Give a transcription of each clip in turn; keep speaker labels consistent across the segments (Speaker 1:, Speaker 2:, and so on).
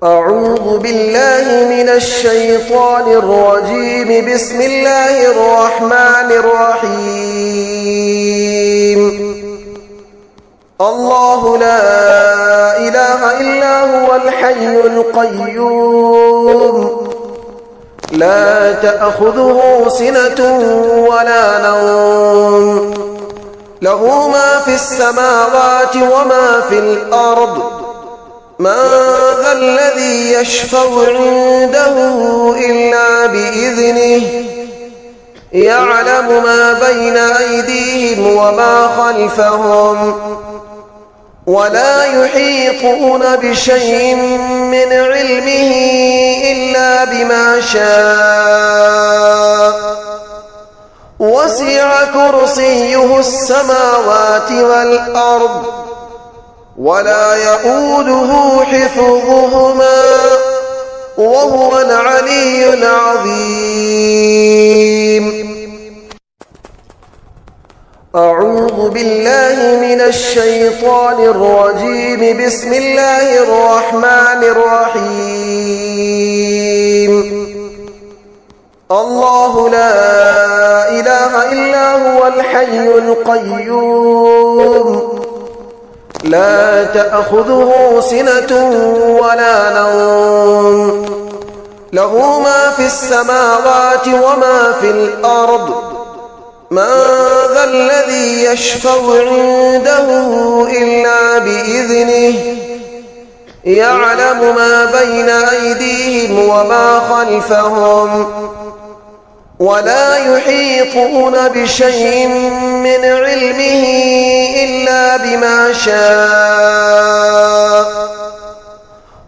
Speaker 1: أعوذ بالله من الشيطان الرجيم. بسم الله الرحمن الرحيم. الله لا إله إلا هو الحي القيوم، لا تأخذه سنة ولا نوم، له ما في السماوات وما في الأرض. من ذا الذي يشفع عنده إلا بإذنه، يعلم ما بين أيديهم وما خلفهم، ولا يحيطون بشيء من علمه إلا بما شاء. وسع كرسيه السماوات والأرض، ولا يؤوده حفظهما، وهو العلي العظيم. أعوذ بالله من الشيطان الرجيم. بسم الله الرحمن الرحيم. الله لا إله إلا هو الحي القيوم، لا تأخذه سنة ولا نوم، له ما في السماوات وما في الأرض. من ذا الذي يشفع عنده إلا بإذنه، يعلم ما بين أيديهم وما خلفهم، ولا يحيطون بشيء من علمه إلا بما شاء.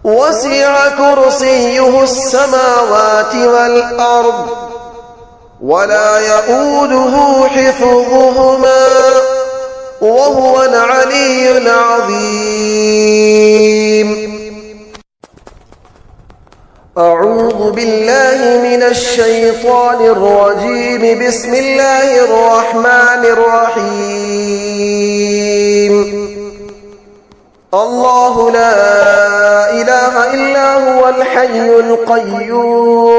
Speaker 1: وسع كرسيه السماوات والأرض، ولا يؤوده حفظهما، وهو العلي العظيم. أعوذ بالله من الشيطان الرجيم. بسم الله الرحمن الرحيم. الله لا إله إلا هو الحي القيوم،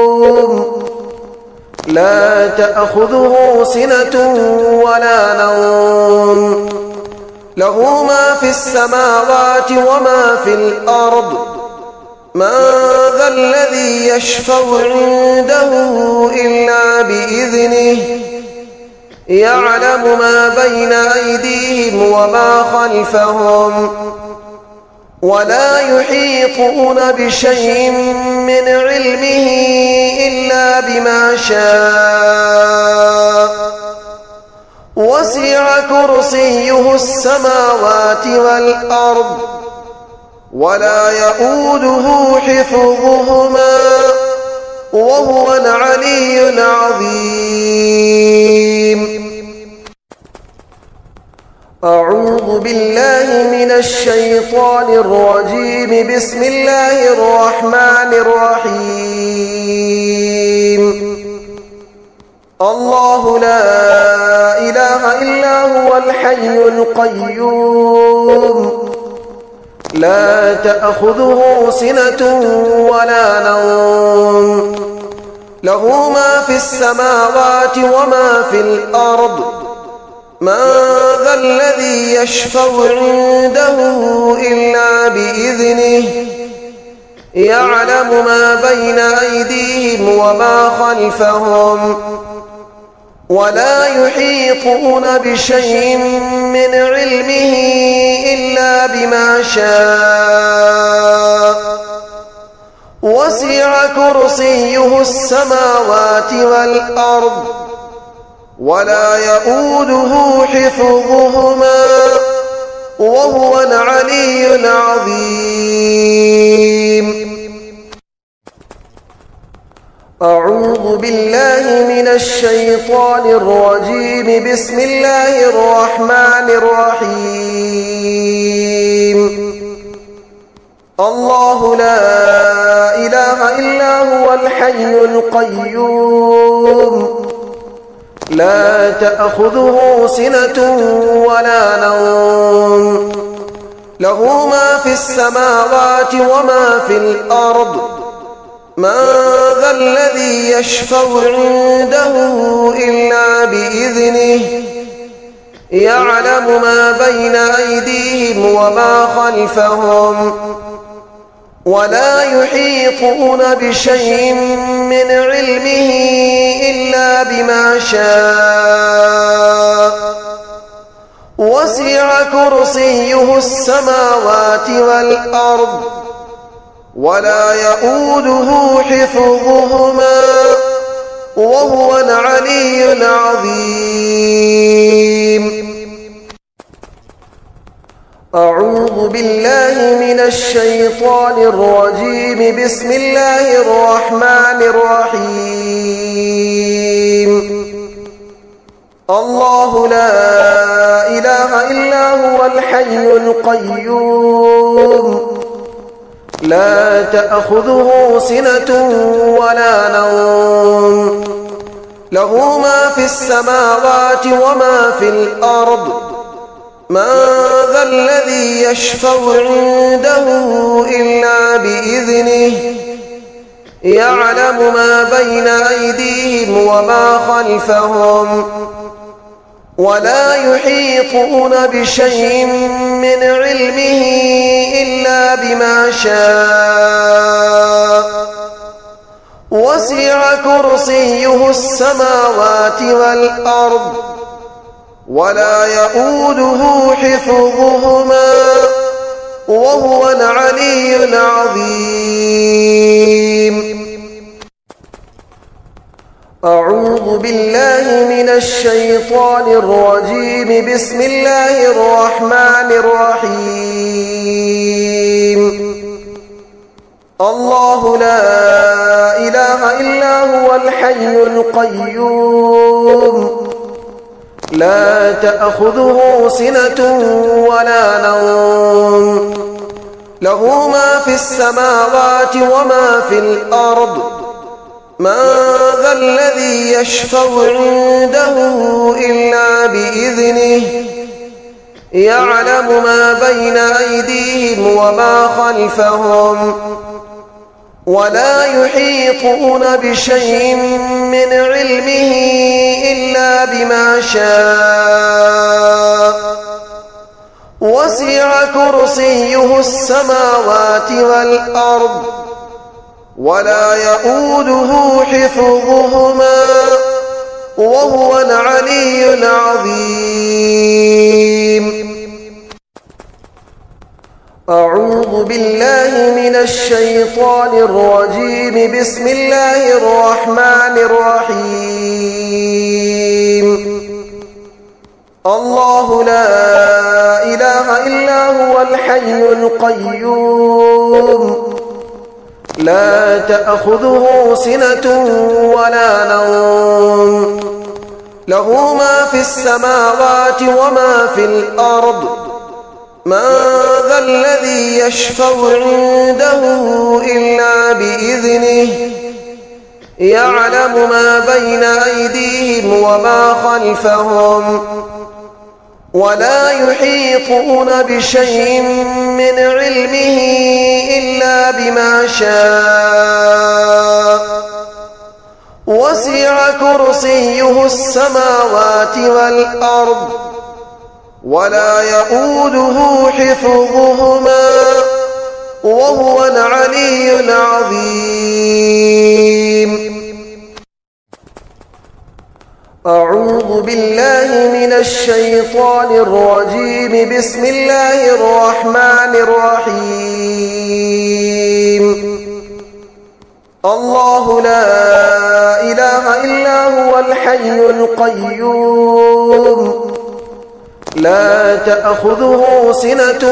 Speaker 1: لا تأخذه سنة ولا نوم، له ما في السماوات وما في الأرض. من ذا الذي يشفع عنده إلا بإذنه، يعلم ما بين أيديهم وما خلفهم، ولا يحيطون بشيء من علمه إلا بما شاء. وسع كرسيه السماوات والأرض، ولا يؤوده حفظهما، وهو العلي العظيم. أعوذ بالله من الشيطان الرجيم. بسم الله الرحمن الرحيم. الله لا إله إلا هو الحي القيوم، لا تأخذه سنة ولا نوم، له ما في السماوات وما في الأرض. من ذا الذي يشفع عنده إلا بإذنه، يعلم ما بين أيديهم وما خلفهم، ولا يحيطون بشيء من علمه إلا بما شاء. وسع كرسيه السماوات والأرض، ولا يؤوده حفظهما، وهو العلي العظيم. أعوذ بالله من الشيطان الرجيم. بسم الله الرحمن الرحيم. الله لا إله إلا هو الحي القيوم، لا تأخذه سنة ولا نوم، له ما في السماوات وما في الأرض من ذا الذي يشفع عنده إلا بإذنه يعلم ما بين أيديهم وما خلفهم ولا يحيطون بشيء من علمه إلا بما شاء وسع كرسيه السماوات والأرض ولا يؤوده حفظهما وهو العلي العظيم. أعوذ بالله من الشيطان الرجيم. بسم الله الرحمن الرحيم. الله لا إله إلا هو الحي القيوم لا تأخذه سنة ولا نوم له ما في السماوات وما في الأرض من ذا الذي يشفع عنده إلا بإذنه يعلم ما بين أيديهم وما خلفهم ولا يحيطون بشيء من علمه إلا بما شاء وسع كرسيه السماوات والأرض ولا يؤوده حفظهما وهو العلي العظيم. أعوذ بالله من الشيطان الرجيم. بسم الله الرحمن الرحيم. الله لا إله إلا هو الحي القيوم لا تأخذه سنة ولا نوم له ما في السماوات وما في الأرض من ذا الذي يشفع عنده إلا بإذنه يعلم ما بين أيديهم وما خلفهم ولا يحيطون بشيء من علمه إلا بما شاء وسع كرسيه السماوات والأرض ولا يؤوده حفظهما وهو العلي العظيم. أعوذ بالله من الشيطان الرجيم. بسم الله الرحمن الرحيم. الله لا إله إلا هو الحي القيوم لا تأخذه سنة ولا نوم له ما في السماوات وما في الأرض من ذا الذي يشفع عنده إلا بإذنه يعلم ما بين أيديهم وما خلفهم ولا يحيطون بشيء من علمه إلا بما شاء وسع كرسيه السماوات والأرض ولا يؤوده حفظهما وهو العلي العظيم. أعوذ بالله من الشيطان الرجيم. بسم الله الرحمن الرحيم. الله لا إله إلا هو الحي القيوم لا تأخذه سنة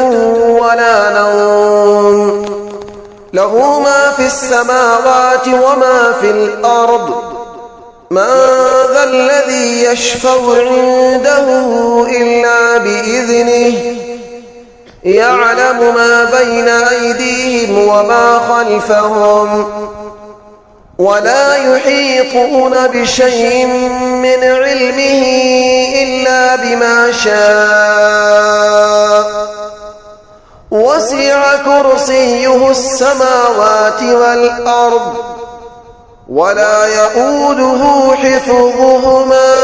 Speaker 1: ولا نوم له ما في السماوات وما في الأرض من ذا الذي يشفع عنده إلا بإذنه يعلم ما بين أيديهم وما خلفهم ولا يحيطون بشيء من علمه إلا بما شاء وسع كرسيه السماوات والأرض ولا يؤوده حفظهما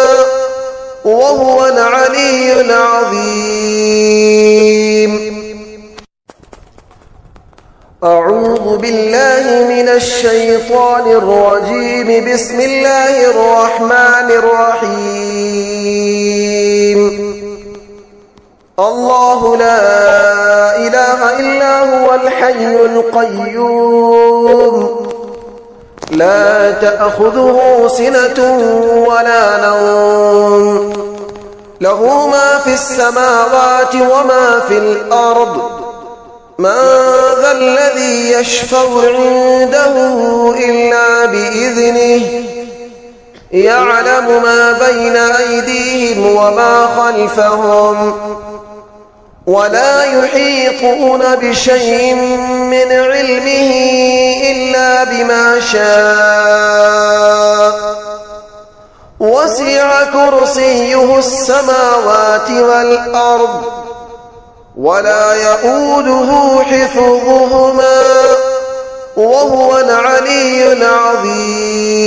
Speaker 1: وهو العلي العظيم. أعوذ بالله من الشيطان الرجيم. بسم الله الرحمن الرحيم. الله لا إله إلا هو الحي القيوم لا تأخذه سنة ولا نوم له ما في السماوات وما في الأرض من ذا الذي يشفع عنده إلا بإذنه يعلم ما بين أيديهم وما خلفهم ولا يحيطون بشيء من علمه إلا بما شاء وسع كرسيه السماوات والأرض ولا يؤوده حفظهما وهو العلي العظيم.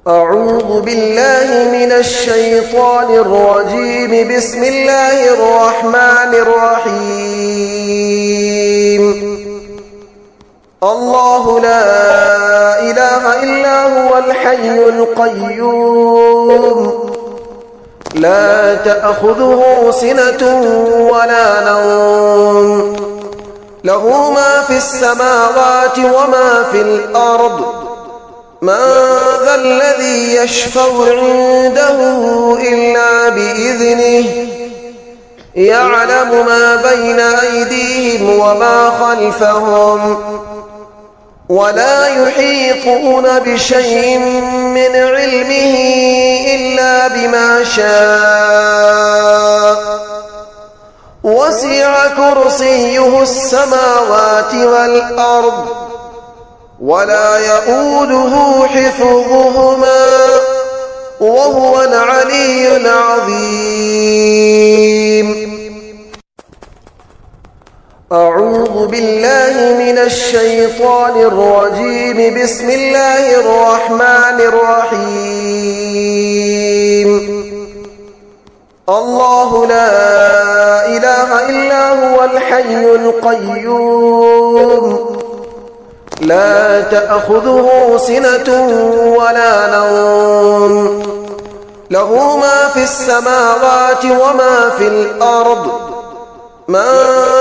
Speaker 1: أعوذ بالله من الشيطان الرجيم. بسم الله الرحمن الرحيم. الله لا إله إلا هو الحي القيوم لا تأخذه سنة ولا نوم له ما في السماوات وما في الأرض من ذا الذي يشفع عنده إلا بإذنه يعلم ما بين أيديهم وما خلفهم ولا يحيطون بشيء من علمه إلا بما شاء وسع كرسيه السماوات والأرض ولا يؤوده حفظهما وهو العلي العظيم. أعوذ بالله من الشيطان الرجيم. بسم الله الرحمن الرحيم. الله لا إله إلا هو الحي القيوم لا تأخذه سنة ولا نوم له ما في السماوات وما في الأرض من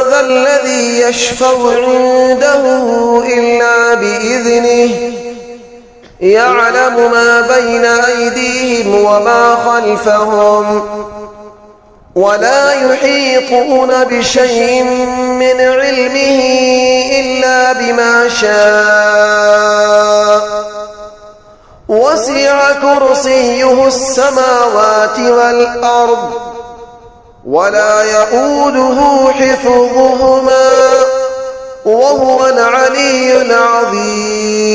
Speaker 1: ذا الذي يشفع عنده إلا بإذنه يعلم ما بين أيديهم وما خلفهم ولا يحيطون بشيء من علمه إلا بما شاء وسع كرسيه السماوات والأرض ولا يؤوده حفظهما وهو العلي العظيم.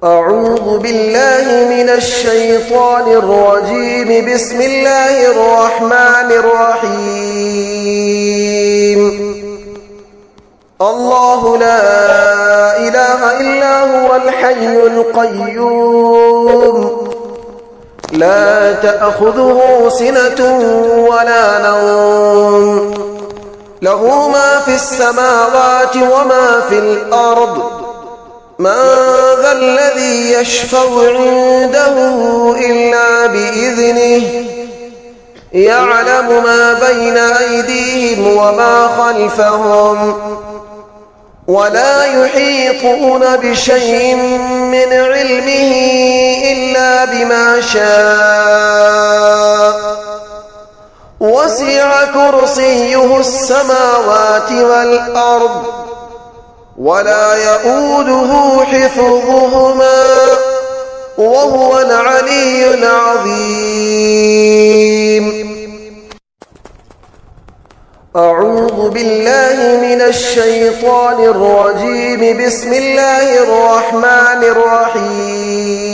Speaker 1: أعوذ بالله من الشيطان الرجيم. بسم الله الرحمن الرحيم. الله لا إله إلا هو الحي القيوم لا تأخذه سنة ولا نوم له ما في السماوات وما في الأرض من ذا الذي يشفع عنده إلا بإذنه يعلم ما بين أيديهم وما خلفهم ولا يحيطون بشيء من علمه إلا بما شاء وسع كرسيه السماوات والأرض ولا يؤوده حفظهما وهو العلي العظيم. أعوذ بالله من الشيطان الرجيم. بسم الله الرحمن الرحيم.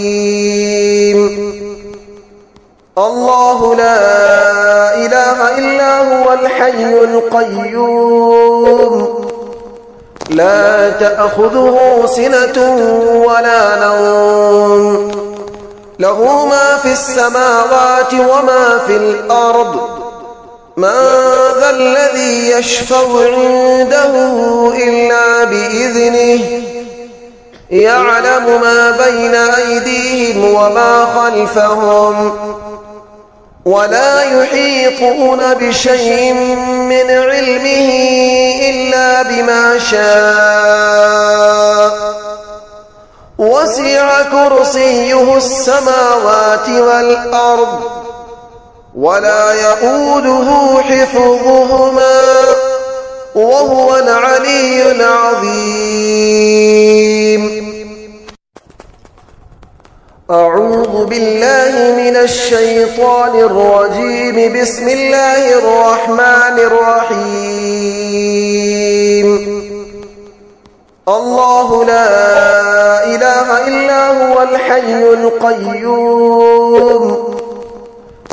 Speaker 1: الله لا إله إلا هو الحي القيوم لا تأخذه سنة ولا نوم له ما في السماوات وما في الأرض من ذا الذي يشفع عنده إلا بإذنه يعلم ما بين أيديهم وما خلفهم ولا يحيطون بشيء من علمه إلا بما شاء وسع كرسيه السماوات والأرض ولا يؤوده حفظهما وهو العلي العظيم. أعوذ بالله من الشيطان الرجيم. بسم الله الرحمن الرحيم. الله لا إله إلا هو الحي القيوم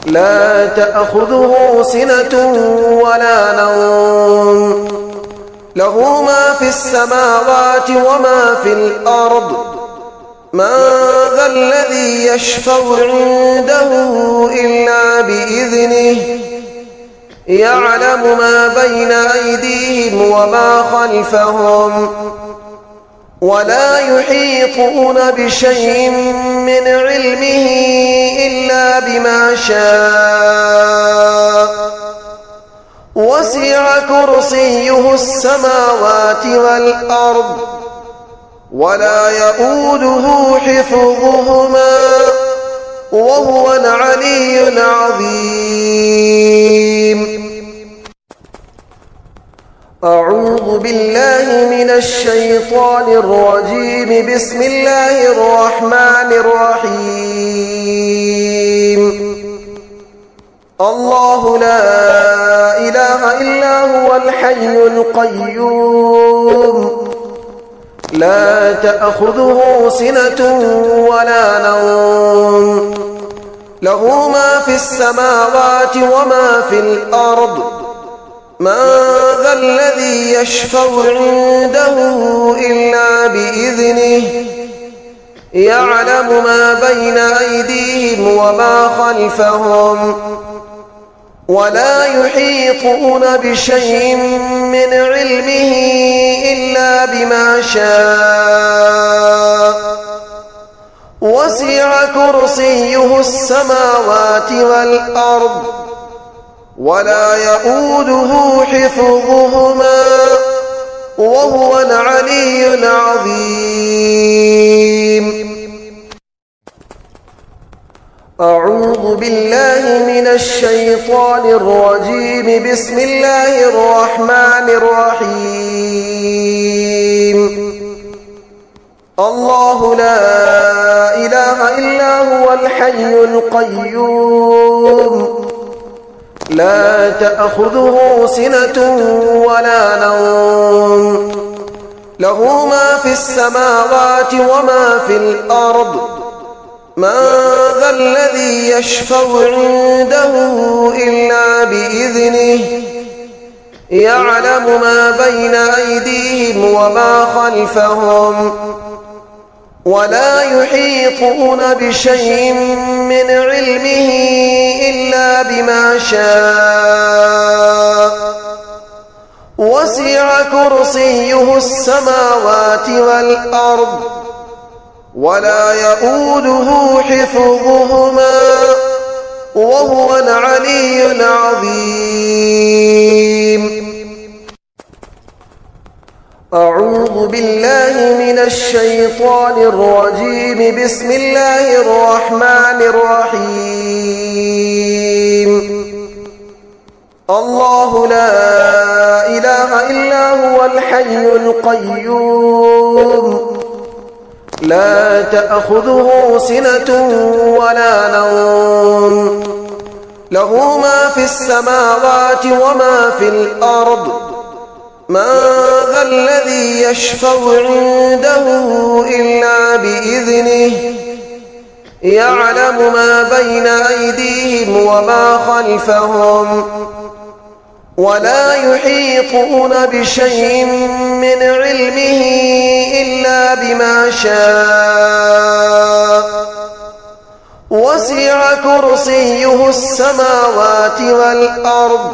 Speaker 1: لا تأخذه سنة ولا نوم له ما في السماوات وما في الأرض من ذا الذي يشفع عنده إلا بإذنه يعلم ما بين أيديهم وما خلفهم ولا يحيطون بشيء من علمه إلا بما شاء وسع كرسيه السماوات والأرض ولا يؤوده حفظهما وهو العلي العظيم. أعوذ بالله من الشيطان الرجيم. بسم الله الرحمن الرحيم. الله لا إله إلا هو الحي القيوم لا تأخذه سنة ولا نوم له ما في السماوات وما في الأرض من ذا الذي يشفع عنده إلا بإذنه يعلم ما بين أيديهم وما خلفهم ولا يحيطون بشيء من علمه إلا بما شاء وسع كرسيه السماوات والأرض ولا يؤوده حفظهما وهو العلي العظيم. أعوذ بالله من الشيطان الرجيم. بسم الله الرحمن الرحيم. الله لا إله إلا هو الحي القيوم لا تأخذه سنة ولا نوم له ما في السماوات وما في الأرض من ذا الذي يشفع عنده إلا بإذنه يعلم ما بين أيديهم وما خلفهم ولا يحيطون بشيء من علمه إلا بما شاء وسع كرسيه السماوات والأرض ولا يؤوده حفظهما وهو العلي العظيم. أعوذ بالله من الشيطان الرجيم. بسم الله الرحمن الرحيم. الله لا إله إلا هو الحي القيوم لا تأخذه سنة ولا نوم له ما في السماوات وما في الأرض من ذا الذي يشفع عنده إلا بإذنه يعلم ما بين أيديهم وما خلفهم ولا يحيطون بشيء من علمه إلا بما شاء وسع كرسيه السماوات والأرض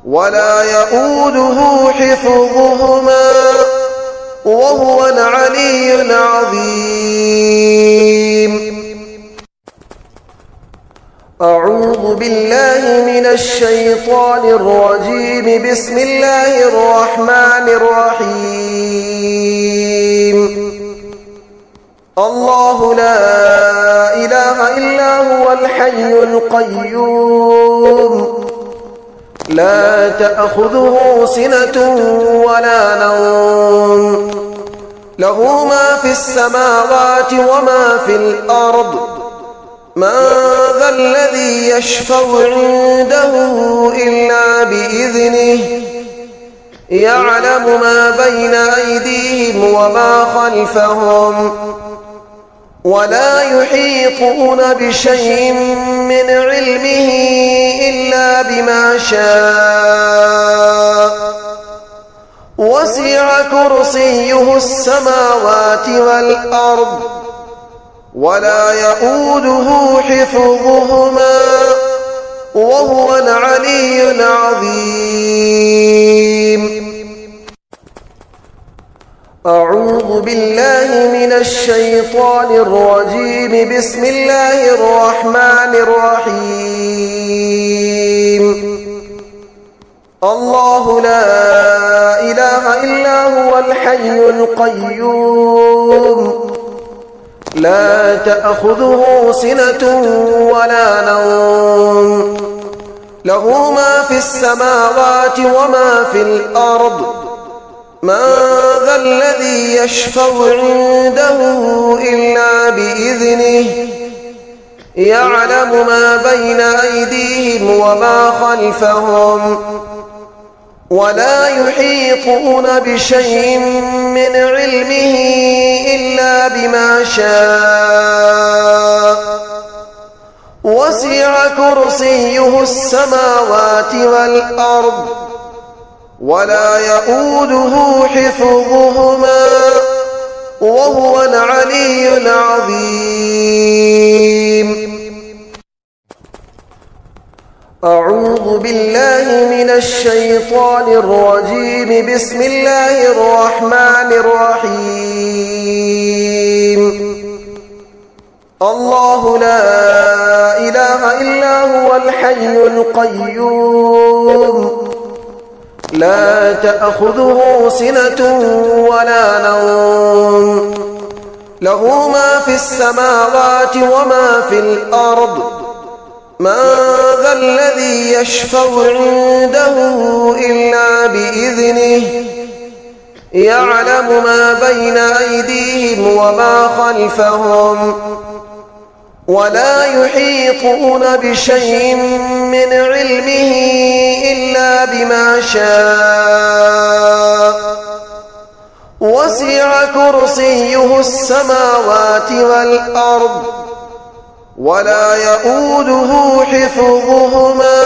Speaker 1: ولا يؤوده حفظهما وهو العلي العظيم. أعوذ بالله من الشيطان الرجيم. بسم الله الرحمن الرحيم. الله لا إله إلا هو الحي القيوم لا تأخذه سنة ولا نوم له ما في السماوات وما في الأرض من ذا الذي يشفع عنده إلا بإذنه يعلم ما بين أيديهم وما خلفهم ولا يحيطون بشيء من علمه إلا بما شاء وسع كرسيه السماوات والأرض ولا يؤوده حفظهما وهو العلي العظيم. أعوذ بالله من الشيطان الرجيم. بسم الله الرحمن الرحيم. الله لا إله إلا هو الحي القيوم لا تأخذه سنة ولا نوم له ما في السماوات وما في الأرض من ذا الذي يشفع عنده إلا بإذنه يعلم ما بين أيديهم وما خلفهم ولا يحيطون بشيء من علمه إلا بما شاء وسع كرسيه السماوات والأرض ولا يؤوده حفظهما وهو العلي العظيم. أعوذ بالله من الشيطان الرجيم. بسم الله الرحمن الرحيم. الله لا إله إلا هو الحي القيوم لا تأخذه سنة ولا نوم له ما في السماوات وما في الأرض من ذا الذي يشفع عنده إلا بإذنه يعلم ما بين أيديهم وما خلفهم ولا يحيطون بشيء من علمه إلا بما شاء وسع كرسيه السماوات والأرض ولا يؤوده حفظهما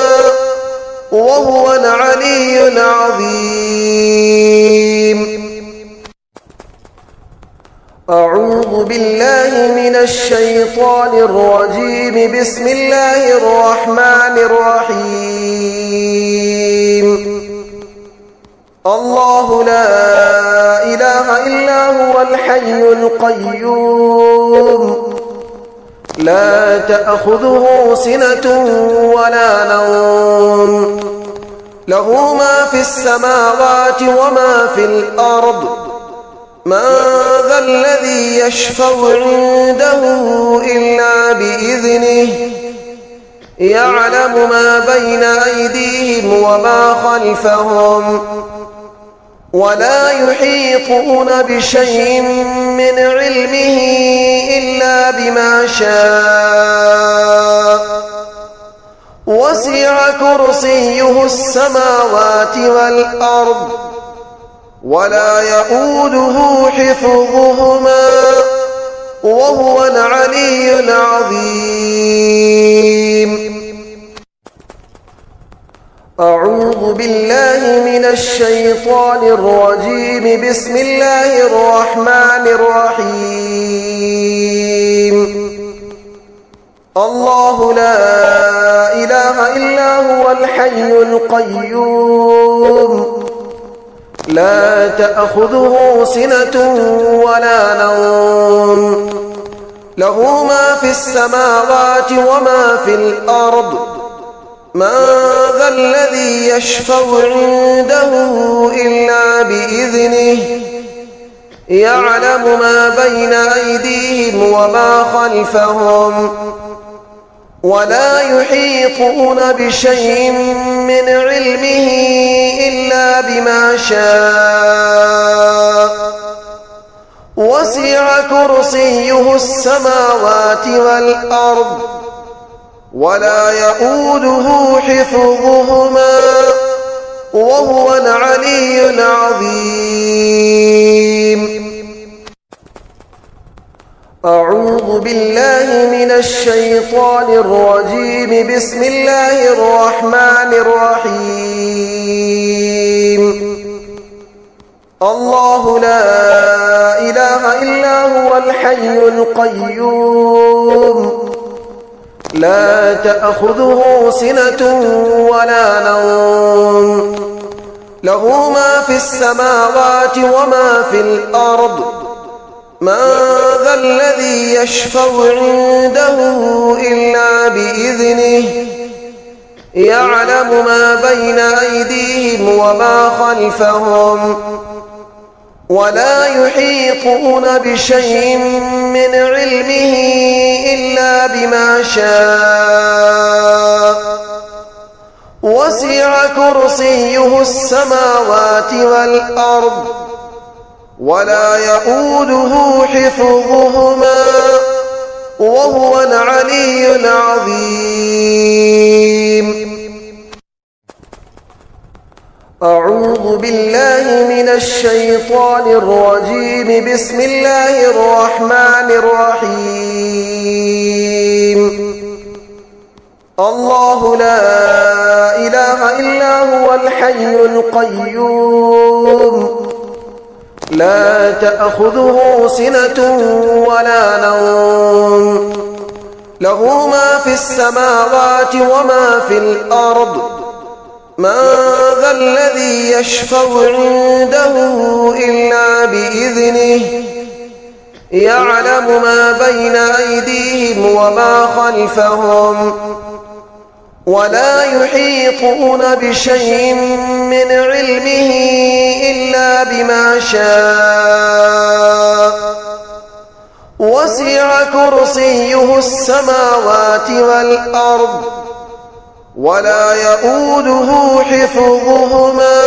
Speaker 1: وهو العلي العظيم. أعوذ بالله من الشيطان الرجيم. بسم الله الرحمن الرحيم. الله لا إله إلا هو الحي القيوم لا تأخذه سنة ولا نوم له ما في السماوات وما في الأرض من ذا الذي يشفع عنده إلا بإذنه يعلم ما بين أيديهم وما خلفهم ولا يحيطون بشيء من علمه إلا بما شاء وسع كرسيه السماوات والأرض ولا يؤوده حفظهما وهو العلي العظيم. أعوذ بالله من الشيطان الرجيم. بسم الله الرحمن الرحيم. الله لا إله إلا هو الحي القيوم لا تأخذه سنة ولا نوم له ما في السماوات وما في الأرض من ذا الذي يشفع عنده إلا بإذنه يعلم ما بين أيديهم وما خلفهم ولا يحيطون بشيء من علمه إلا بما شاء وسع كرسيه السماوات والأرض ولا يؤوده حفظهما وهو العلي العظيم. أعوذ بالله من الشيطان الرجيم. بسم الله الرحمن الرحيم. الله لا إله إلا هو الحي القيوم لا تأخذه سنة ولا نوم له ما في السماوات وما في الأرض من ذا الذي يشفع عنده إلا بإذنه يعلم ما بين أيديهم وما خلفهم ولا يحيطون بشيء من علمه إلا بما شاء وسع كرسيه السماوات والأرض ولا يؤوده حفظهما وهو العلي العظيم. أعوذ بالله من الشيطان الرجيم. بسم الله الرحمن الرحيم. الله لا إله إلا هو الحي القيوم لا تأخذه سنة ولا نوم له ما في السماوات وما في الأرض من ذا الذي يشفع عنده إلا بإذنه يعلم ما بين أيديهم وما خلفهم ولا يحيطون بشيء من علمه إلا بما شاء وسع كرسيه السماوات والأرض ولا يؤوده حفظهما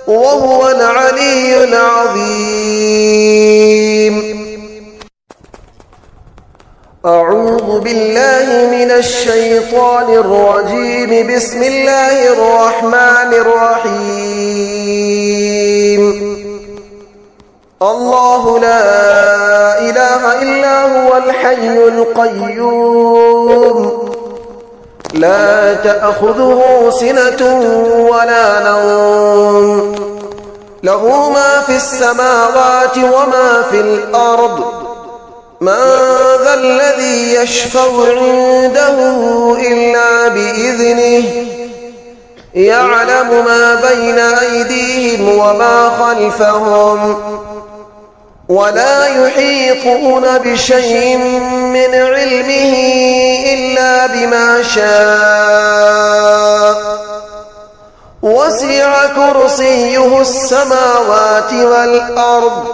Speaker 1: وهو العلي العظيم. أعوذ بالله من الشيطان الرجيم. بسم الله الرحمن الرحيم. الله لا إله إلا هو الحي القيوم لا تأخذه سنة ولا نوم له ما في السماوات وما في الأرض من ذا الذي يشفع عنده إلا بإذنه يعلم ما بين أيديهم وما خلفهم ولا يحيطون بشيء من علمه إلا بما شاء وسع كرسيه السماوات والأرض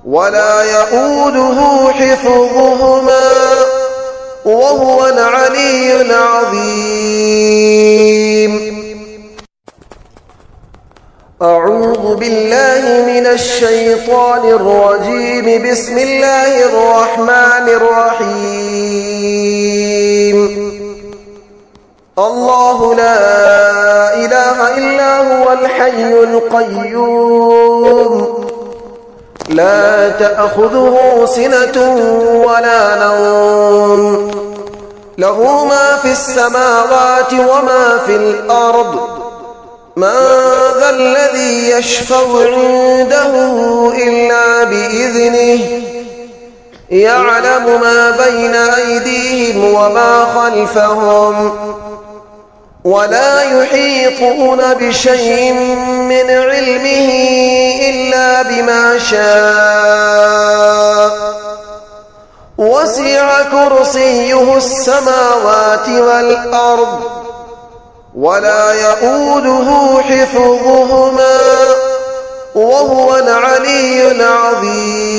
Speaker 1: ولا يؤوده حفظهما وهو العلي العظيم. أعوذ بالله من الشيطان الرجيم. بسم الله الرحمن الرحيم. الله لا إله إلا هو الحي القيوم لا تأخذه سنة ولا نوم له ما في السماوات وما في الأرض من ذا الذي يشفع عنده إلا بإذنه يعلم ما بين أيديهم وما خلفهم ولا يحيطون بشيء من علمه إلا بما شاء وسع كرسيه السماوات والأرض ولا يؤوده حفظهما وهو العلي العظيم.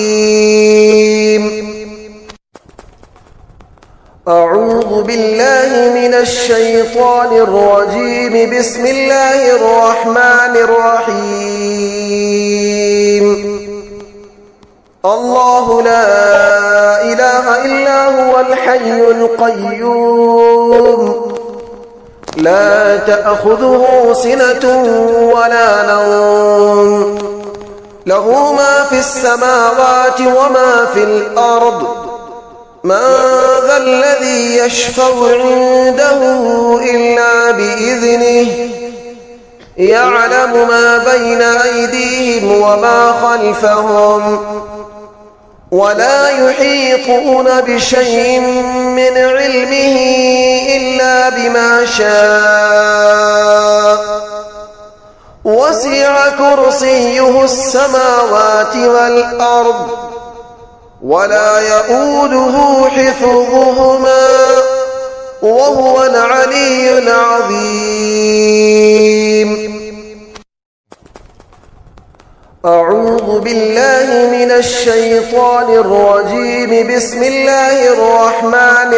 Speaker 1: أعوذ بالله من الشيطان الرجيم. بسم الله الرحمن الرحيم. الله لا إله إلا هو الحي القيوم لا تأخذه سنة ولا نوم له ما في السماوات وما في الأرض من ذا الذي يشفع عنده إلا بإذنه يعلم ما بين أيديهم وما خلفهم ولا يحيطون بشيء من علمه إلا بما شاء وسع كرسيه السماوات والأرض ولا يؤوده حفظهما وهو العلي العظيم. أعوذ بالله من الشيطان الرجيم. بسم الله الرحمن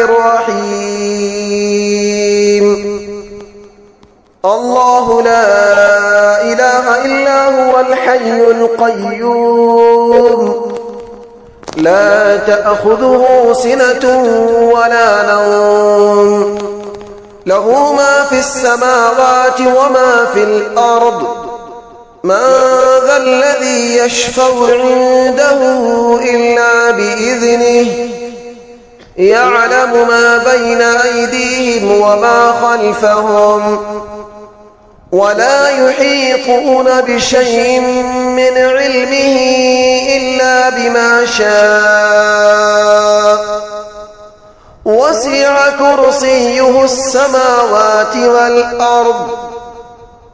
Speaker 1: الرحيم. الله لا إله إلا هو الحي القيوم لا تأخذه سنة ولا نوم له ما في السماوات وما في الأرض من ذا الذي يشفع عنده إلا بإذنه يعلم ما بين أيديهم وما خلفهم ولا يحيطون بشيء من علمه إلا بما شاء وسع كرسيه السماوات والأرض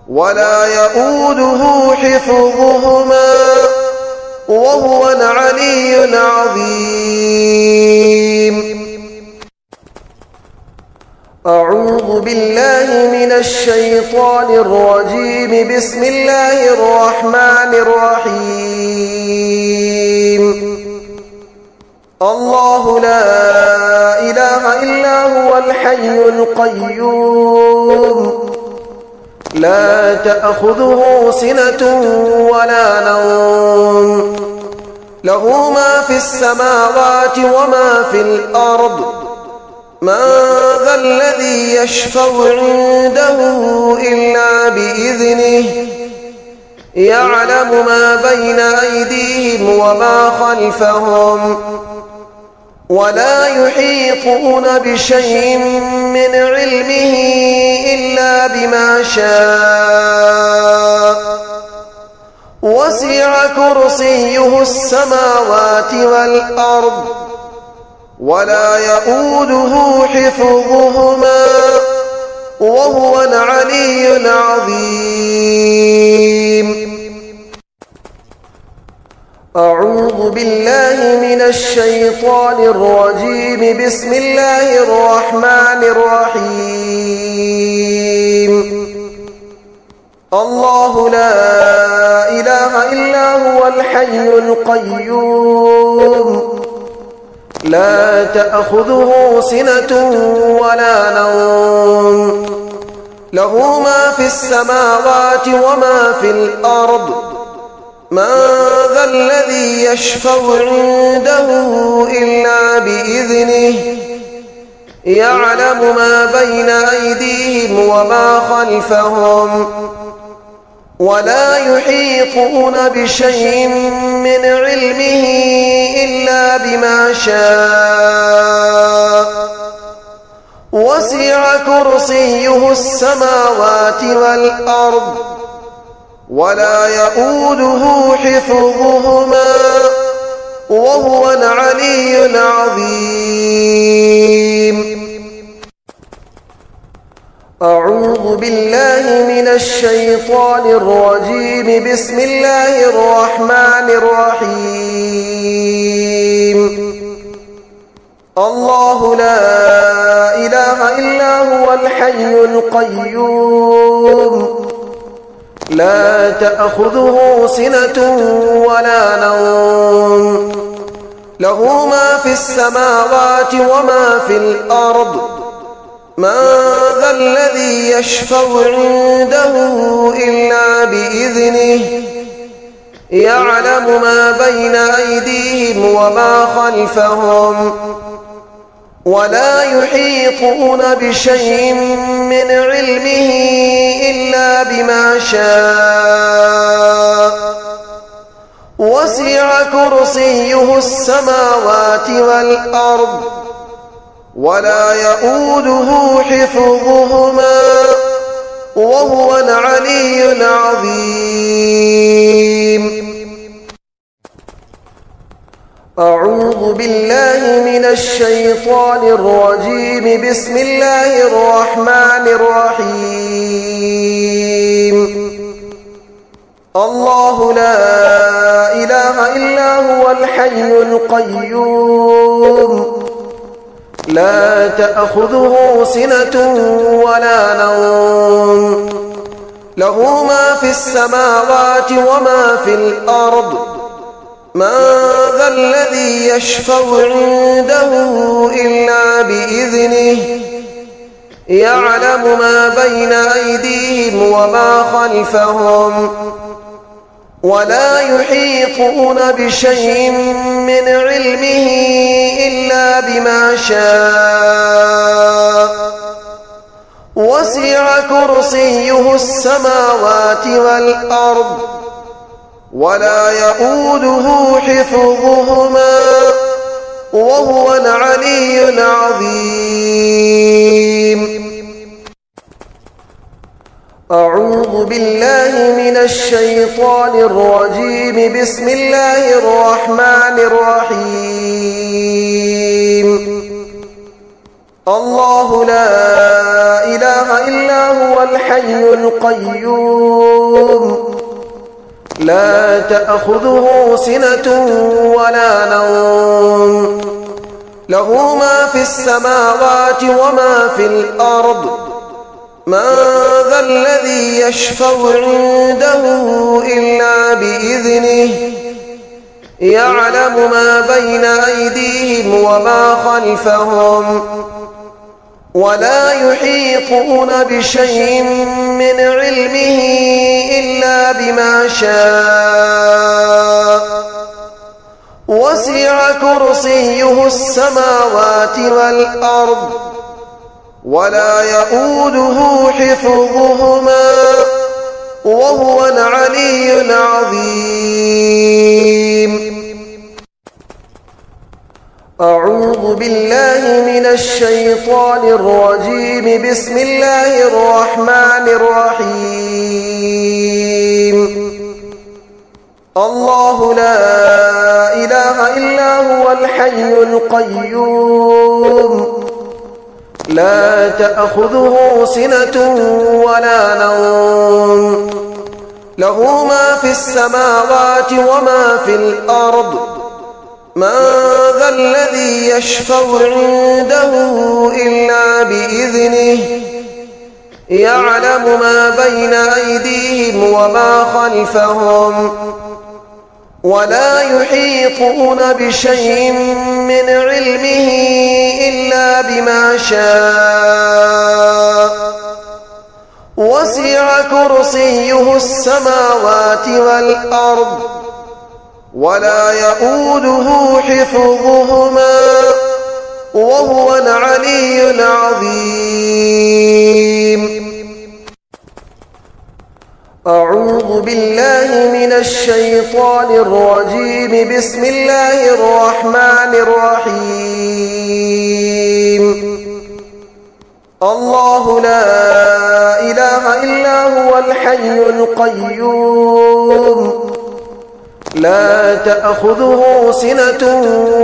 Speaker 1: ولا يؤوده حفظهما وهو العلي العظيم. أعوذ بالله من الشيطان الرجيم. بسم الله الرحمن الرحيم. الله لا إله إلا هو الحي القيوم لا تأخذه سنة ولا نوم له ما في السماوات وما في الأرض من ذا الذي يشفع عنده إلا بإذنه يعلم ما بين أيديهم وما خلفهم ولا يحيطون بشيء من علمه إلا بما شاء وسع كرسيه السماوات والأرض ولا يؤوده حفظهما وهو العلي العظيم. أعوذ بالله من الشيطان الرجيم. بسم الله الرحمن الرحيم. الله لا إله إلا هو الحي القيوم لا تأخذه سنة ولا نوم له ما في السماوات وما في الأرض من ذا الذي يشفع عنده إلا بإذنه يعلم ما بين أيديهم وما خلفهم ولا يحيطون بشيء من علمه إلا بما شاء وسع كرسيه السماوات والأرض ولا يؤوده حفظهما وهو العلي العظيم. أعوذ بالله من الشيطان الرجيم. بسم الله الرحمن الرحيم. الله لا إله إلا هو الحي القيوم لا تأخذه سنة ولا نوم له ما في السماوات وما في الأرض من ذا الذي يشفع عنده إلا بإذنه يعلم ما بين أيديهم وما خلفهم ولا يحيطون بشيء من علمه إلا بما شاء وسع كرسيه السماوات والأرض ولا يؤوده حفظهما وهو العلي العظيم. أعوذ بالله من الشيطان الرجيم. بسم الله الرحمن الرحيم. الله لا إله إلا هو الحي القيوم لا تأخذه سنة ولا نوم له ما في السماوات وما في الأرض من ذا الذي يشفع عنده إلا بإذنه يعلم ما بين أيديهم وما خلفهم ولا يحيطون بشيء من علمه إلا بما شاء وسع كرسيه السماوات والأرض ولا يؤوده حفظهما وهو العلي العظيم. أعوذ بالله من الشيطان الرجيم. بسم الله الرحمن الرحيم. الله لا إله إلا هو الحي القيوم لا تأخذه سنة ولا نوم له ما في السماوات وما في الأرض من ذا الذي يشفع عنده إلا بإذنه يعلم ما بين أيديهم وما خلفهم ولا يحيطون بشيء من علمه إلا بما شاء وسع كرسيه السماوات والأرض ولا يؤوده حفظهما وهو العلي العظيم. أعوذ بالله من الشيطان الرجيم. بسم الله الرحمن الرحيم. الله لا إله إلا هو الحي القيوم لا تأخذه سنة ولا نوم له ما في السماوات وما في الأرض من ذا الذي يشفع عنده إلا بإذنه يعلم ما بين أيديهم وما خلفهم ولا يحيطون بشيء من علمه إلا بما شاء وسع كرسيه السماوات والأرض ولا يؤوده حفظهما وهو العلي العظيم. أعوذ بالله من الشيطان الرجيم. بسم الله الرحمن الرحيم. الله لا إله إلا هو الحي القيوم لا تأخذه سنة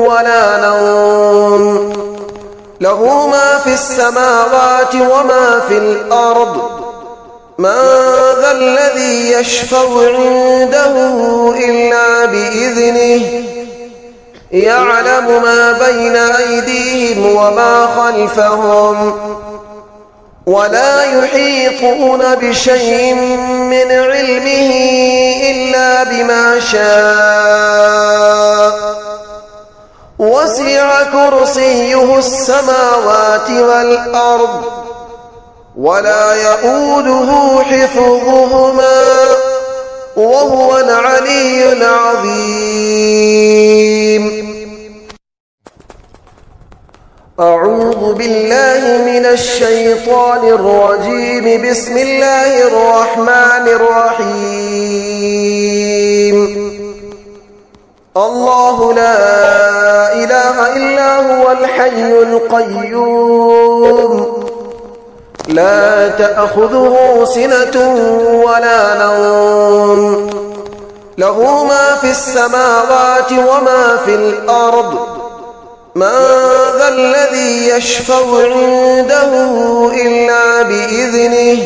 Speaker 1: ولا نوم له ما في السماوات وما في الأرض من ذا الذي يشفع عنده إلا بإذنه يعلم ما بين أيديهم وما خلفهم ولا يحيطون بشيء من علمه إلا بما شاء وسع كرسيه السماوات والأرض ولا يؤوده حفظهما وهو العلي العظيم. أعوذ بالله من الشيطان الرجيم. بسم الله الرحمن الرحيم. الله لا إله إلا هو الحي القيوم لا تأخذه سنة ولا نوم له ما في السماوات وما في الأرض من ذا الذي يشفع عنده إلا بإذنه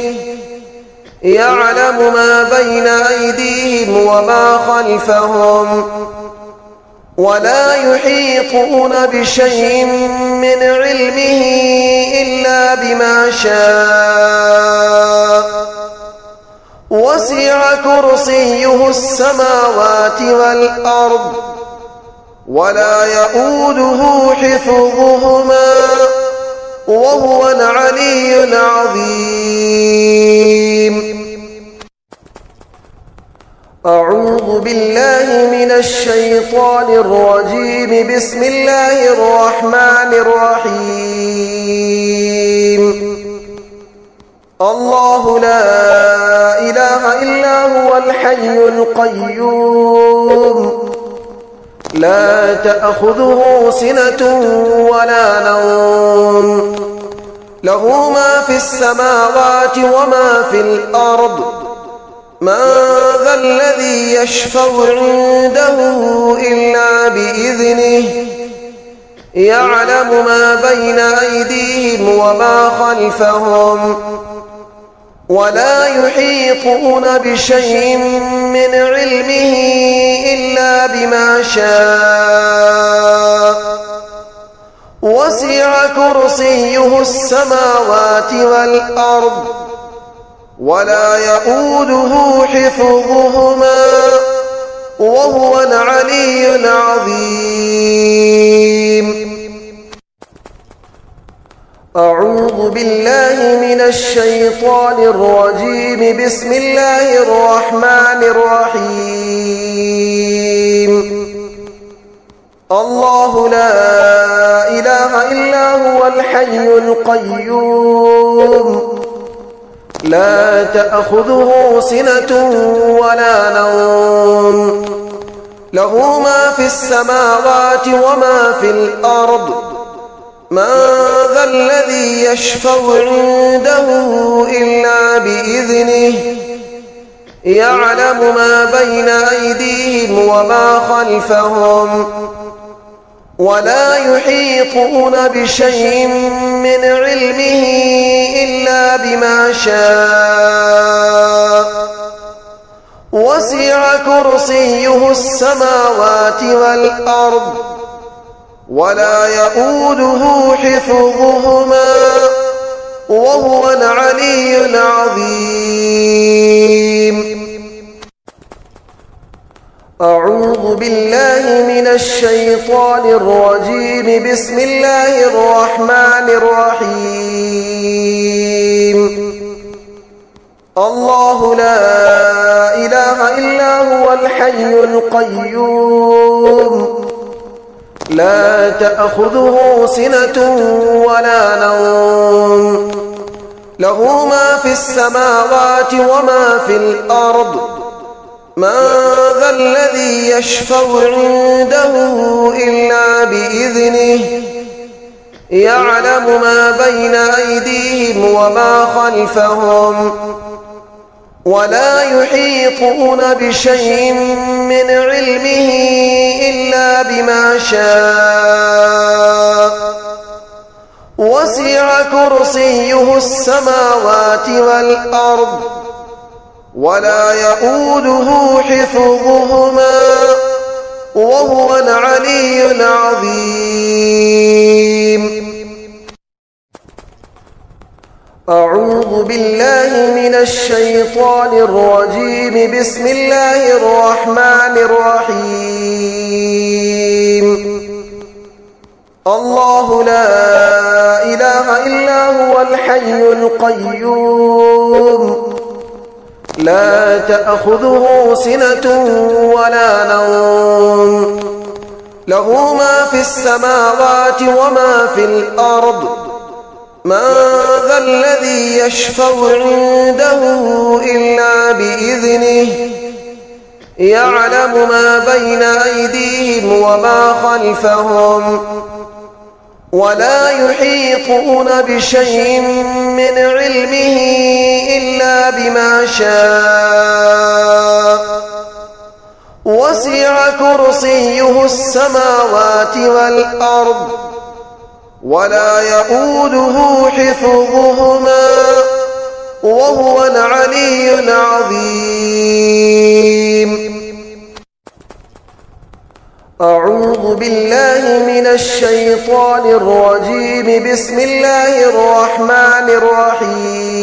Speaker 1: يعلم ما بين أيديهم وما خلفهم ولا يحيطون بشيء من علمه إلا بما شاء وسع كرسيه السماوات والأرض ولا يؤوده حفظهما وهو العلي العظيم. أعوذ بالله من الشيطان الرجيم. بسم الله الرحمن الرحيم. الله لا إله إلا هو الحي القيوم لا تأخذه سنة ولا نوم له ما في السماوات وما في الأرض من ذا الذي يشفع عنده إلا بإذنه يعلم ما بين أيديهم وما خلفهم ولا يحيطون بشيء من علمه إلا بما شاء وسع كرسيه السماوات والأرض ولا يؤوده حفظهما وهو العلي العظيم. أعوذ بالله من الشيطان الرجيم. بسم الله الرحمن الرحيم. الله لا إله إلا هو الحي القيوم لا تأخذه سنة ولا نوم له ما في السماوات وما في الأرض من ذا الذي يشفع عنده إلا بإذنه يعلم ما بين أيديهم وما خلفهم ولا يحيطون بشيء من علمه إلا بما شاء وسع كرسيه السماوات والأرض ولا يؤوده حفظهما وهو العلي العظيم. أعوذ بالله من الشيطان الرجيم. بسم الله الرحمن الرحيم. الله لا إله إلا هو الحي القيوم لا تأخذه سنة ولا نوم له ما في السماوات وما في الأرض من ذا الذي يشفع عنده إلا بإذنه يعلم ما بين أيديهم وما خلفهم ولا يحيطون بشيء من علمه إلا بما شاء وسع كرسيه السماوات والأرض ولا يؤوده حفظهما وهو العلي العظيم. أعوذ بالله من الشيطان الرجيم. بسم الله الرحمن الرحيم. الله لا إله إلا هو الحي القيوم لا تأخذه سنة ولا نوم له ما في السماوات وما في الأرض من ذا الذي يشفع عنده إلا بإذنه يعلم ما بين أيديهم وما خلفهم ولا يحيطون بشيء من علمه إلا بما شاء وسع كرسيه السماوات والأرض ولا يؤوده حفظهما وهو العلي العظيم. أعوذ بالله من الشيطان الرجيم. بسم الله الرحمن الرحيم.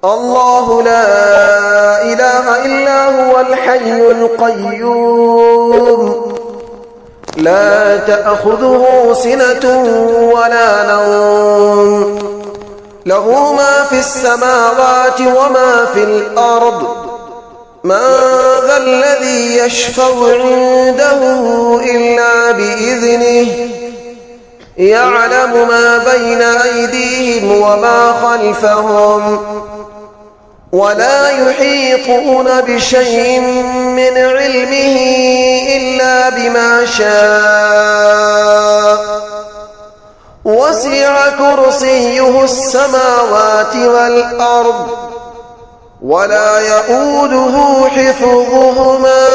Speaker 1: الله لا إله إلا هو الحي القيوم لا تأخذه سنة ولا نوم له ما في السماوات وما في الأرض من ذا الذي يشفع عنده إلا بإذنه يعلم ما بين أيديهم وما خلفهم ولا يحيطون بشيء من علمه إلا بما شاء وسع كرسيه السماوات والأرض ولا يؤوده حفظهما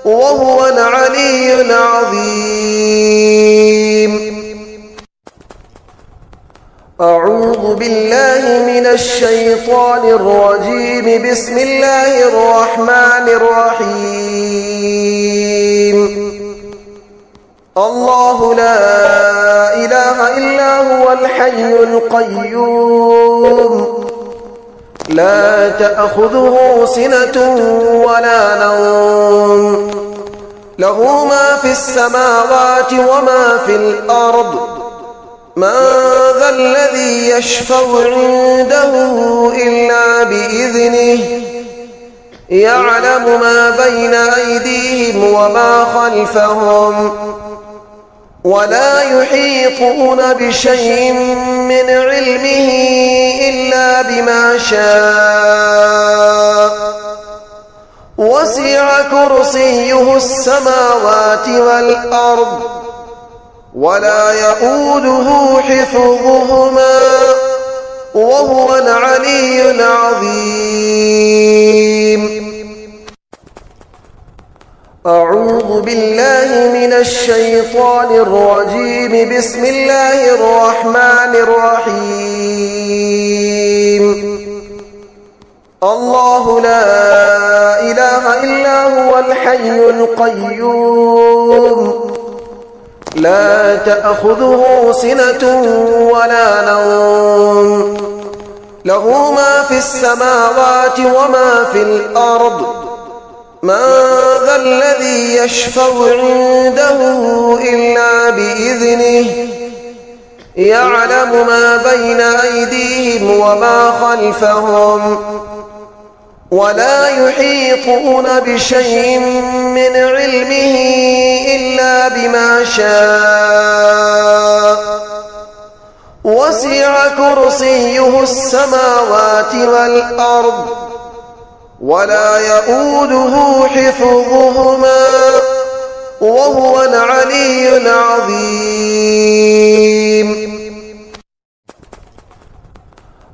Speaker 1: وهو العلي العظيم. أعوذ بالله من الشيطان الرجيم. بسم الله الرحمن الرحيم. الله لا إله إلا هو الحي القيوم لا تأخذه سنة ولا نوم له ما في السماوات وما في الأرض من ذا الذي يشفع عنده إلا بإذنه يعلم ما بين أيديهم وما خلفهم ولا يحيطون بشيء من علمه إلا بما شاء وسع كرسيه السماوات والأرض ولا يؤوده حفظهما وهو العلي العظيم. أعوذ بالله من الشيطان الرجيم. بسم الله الرحمن الرحيم. الله لا إله إلا هو الحي القيوم لا تأخذه سنة ولا نوم له ما في السماوات وما في الأرض من ذا الذي يشفع عنده إلا بإذنه يعلم ما بين أيديهم وما خلفهم ولا يحيطون بشيء من علمه إلا بما شاء وسع كرسيه السماوات والأرض ولا يؤوده حفظهما وهو العلي العظيم.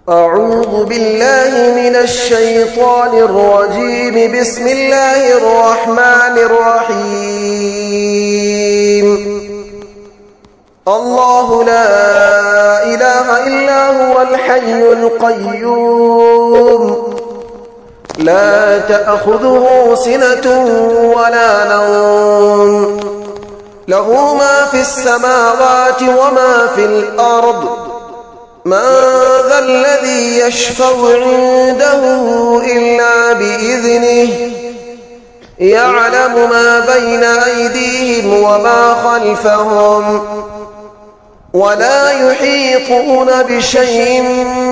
Speaker 1: أعوذ بالله من الشيطان الرجيم. بسم الله الرحمن الرحيم. الله لا إله إلا هو الحي القيوم لا تأخذه سنة ولا نوم له ما في السماوات وما في الأرض من ذا الذي يشفع عنده إلا بإذنه يعلم ما بين أيديهم وما خلفهم ولا يحيطون بشيء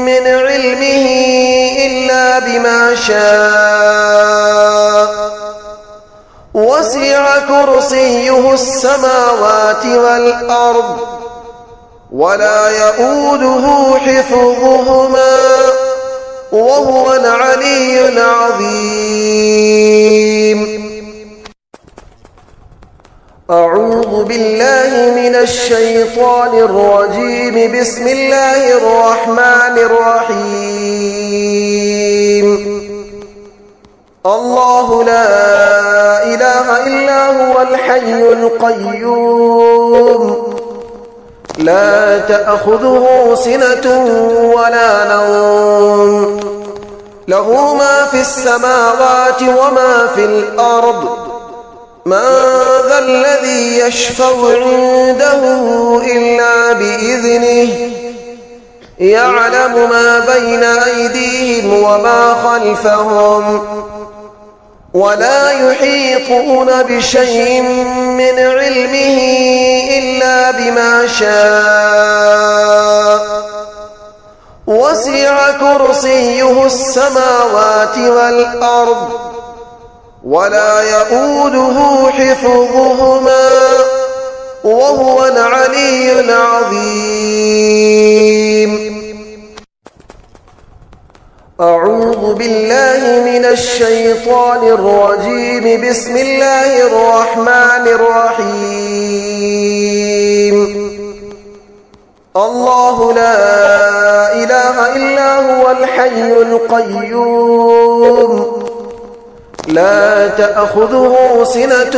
Speaker 1: من علمه إلا بما شاء وسع كرسيه السماوات والأرض ولا يؤوده حفظهما وهو العلي العظيم. أعوذ بالله من الشيطان الرجيم. بسم الله الرحمن الرحيم. الله لا إله إلا هو الحي القيوم لا تأخذه سنة ولا نوم له ما في السماوات وما في الأرض من ذا الذي يشفع عنده إلا بإذنه يعلم ما بين أيديهم وما خلفهم ولا يحيطون بشيء من علمه إلا بما شاء وسع كرسيه السماوات والأرض ولا يؤوده حفظهما وهو العلي العظيم. أعوذ بالله من الشيطان الرجيم. بسم الله الرحمن الرحيم. الله لا إله إلا هو الحي القيوم لا تأخذه سنة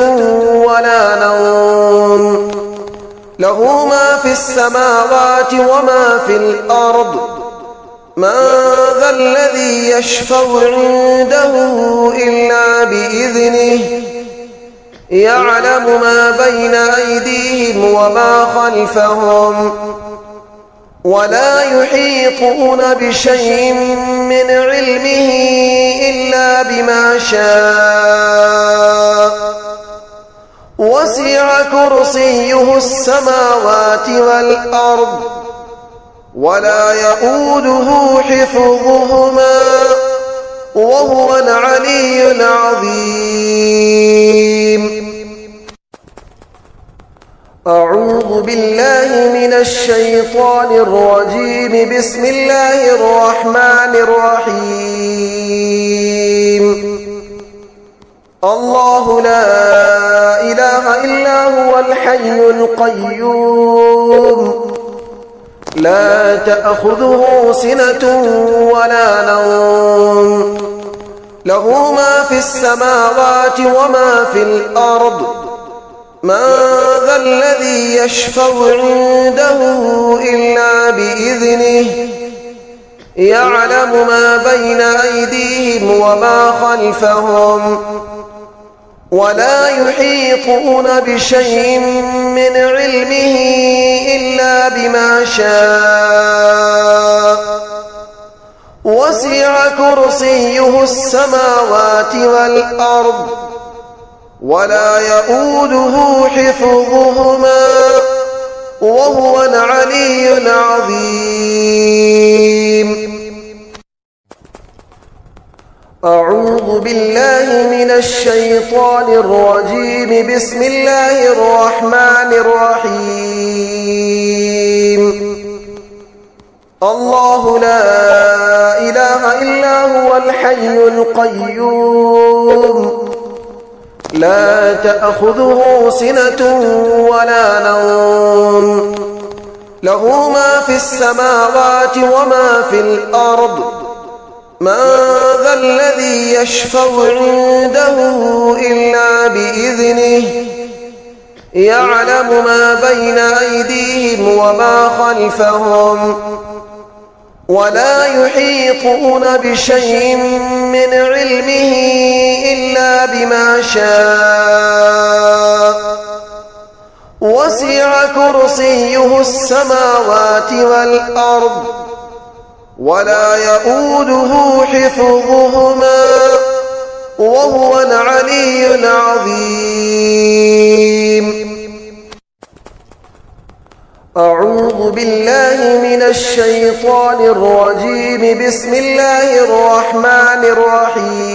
Speaker 1: ولا نوم له ما في السماوات وما في الأرض من ذا الذي يشفع عنده إلا بإذنه يعلم ما بين أيديهم وما خلفهم ولا يحيطون بشيء من علمه إلا بما شاء وسع كرسيه السماوات والأرض ولا يؤوده حفظهما وهو العلي العظيم. أعوذ بالله من الشيطان الرجيم. بسم الله الرحمن الرحيم. الله لا إله إلا هو الحي القيوم لا تأخذه سنة ولا نوم له ما في السماوات وما في الأرض من ذا الذي يشفع عنده إلا بإذنه يعلم ما بين أيديهم وما خلفهم ولا يحيطون بشيء من علمه إلا بما شاء وسع كرسيه السماوات والأرض ولا يؤوده حفظهما وهو العلي العظيم. أعوذ بالله من الشيطان الرجيم. بسم الله الرحمن الرحيم. الله لا إله إلا هو الحي القيوم لا تأخذه سنة ولا نوم له ما في السماوات وما في الأرض من ذا الذي يشفع عنده إلا بإذنه يعلم ما بين أيديهم وما خلفهم ولا يحيطون بشيء من علمه إلا بما شاء وسع كرسيه السماوات والأرض ولا يؤوده حفظهما وهو العلي العظيم. أعوذ بالله من الشيطان الرجيم. بسم الله الرحمن الرحيم.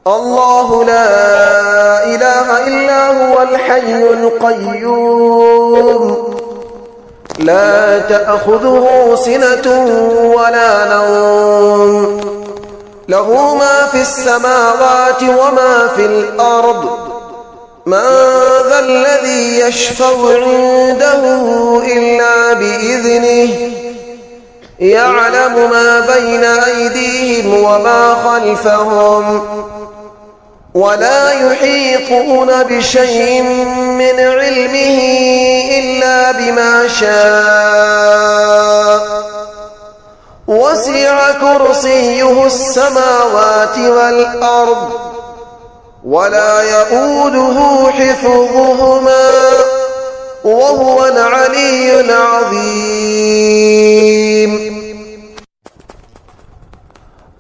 Speaker 1: الله لا إله إلا هو الحي القيوم لا تأخذه سنة ولا نوم له ما في السماوات وما في الأرض من ذا الذي يشفع عنده إلا بإذنه يعلم ما بين أيديهم وما خلفهم ولا يحيطون بشيء من علمه إلا بما شاء وسع كرسيه السماوات والأرض ولا يؤوده حفظهما وهو العلي العظيم.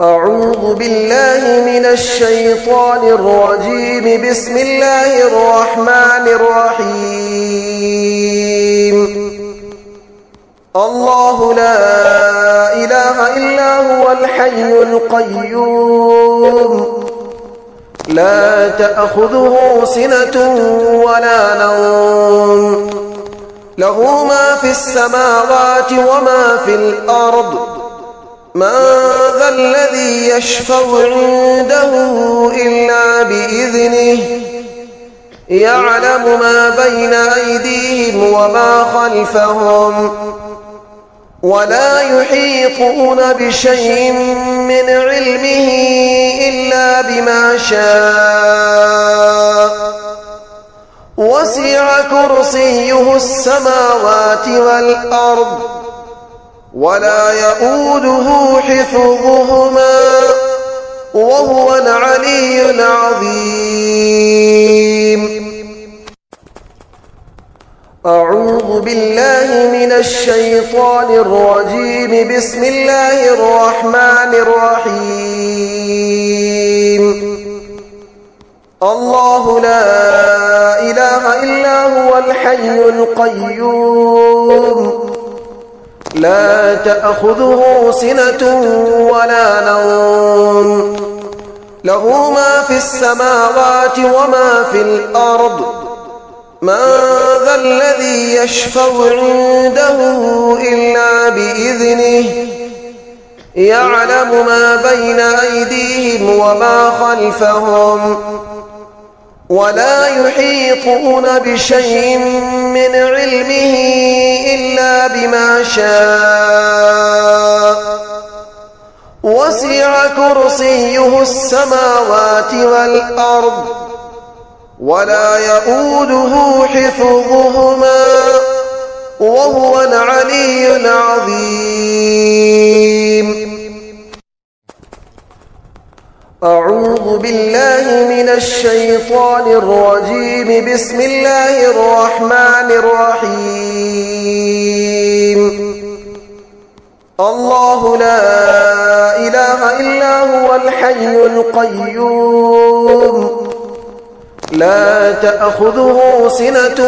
Speaker 1: أعوذ بالله من الشيطان الرجيم. بسم الله الرحمن الرحيم. الله لا إله إلا هو الحي القيوم لا تأخذه سنة ولا نوم له ما في السماوات وما في الأرض من ذا الذي يشفع عنده إلا بإذنه يعلم ما بين أيديهم وما خلفهم ولا يحيطون بشيء من علمه إلا بما شاء وسع كرسيه السماوات والأرض ولا يؤوده حفظهما وهو العلي العظيم. أعوذ بالله من الشيطان الرجيم. بسم الله الرحمن الرحيم. الله لا إله إلا هو الحي القيوم لا تأخذه سنة ولا نوم له ما في السماوات وما في الأرض من ذا الذي يشفع عنده إلا بإذنه يعلم ما بين أيديهم وما خلفهم ولا يحيطون بشيء من علمه إلا بما شاء وسع كرسيه السماوات والأرض ولا يؤوده حفظهما وهو العلي العظيم. أعوذ بالله من الشيطان الرجيم. بسم الله الرحمن الرحيم. الله لا إله إلا هو الحي القيوم لا تأخذه سنة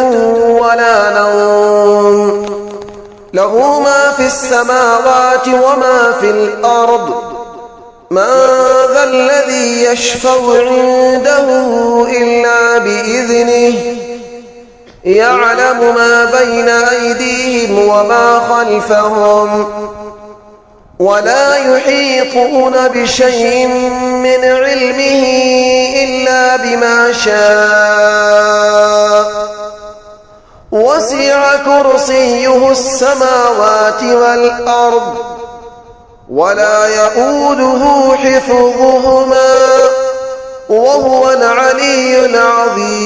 Speaker 1: ولا نوم له ما في السماوات وما في الأرض من ذا الذي يشفع عنده إلا بإذنه يعلم ما بين أيديهم وما خلفهم ولا يحيطون بشيء من علمه إلا بما شاء وسع كرسيه السماوات والأرض ولا يؤوده حفظهما وهو العلي العظيم.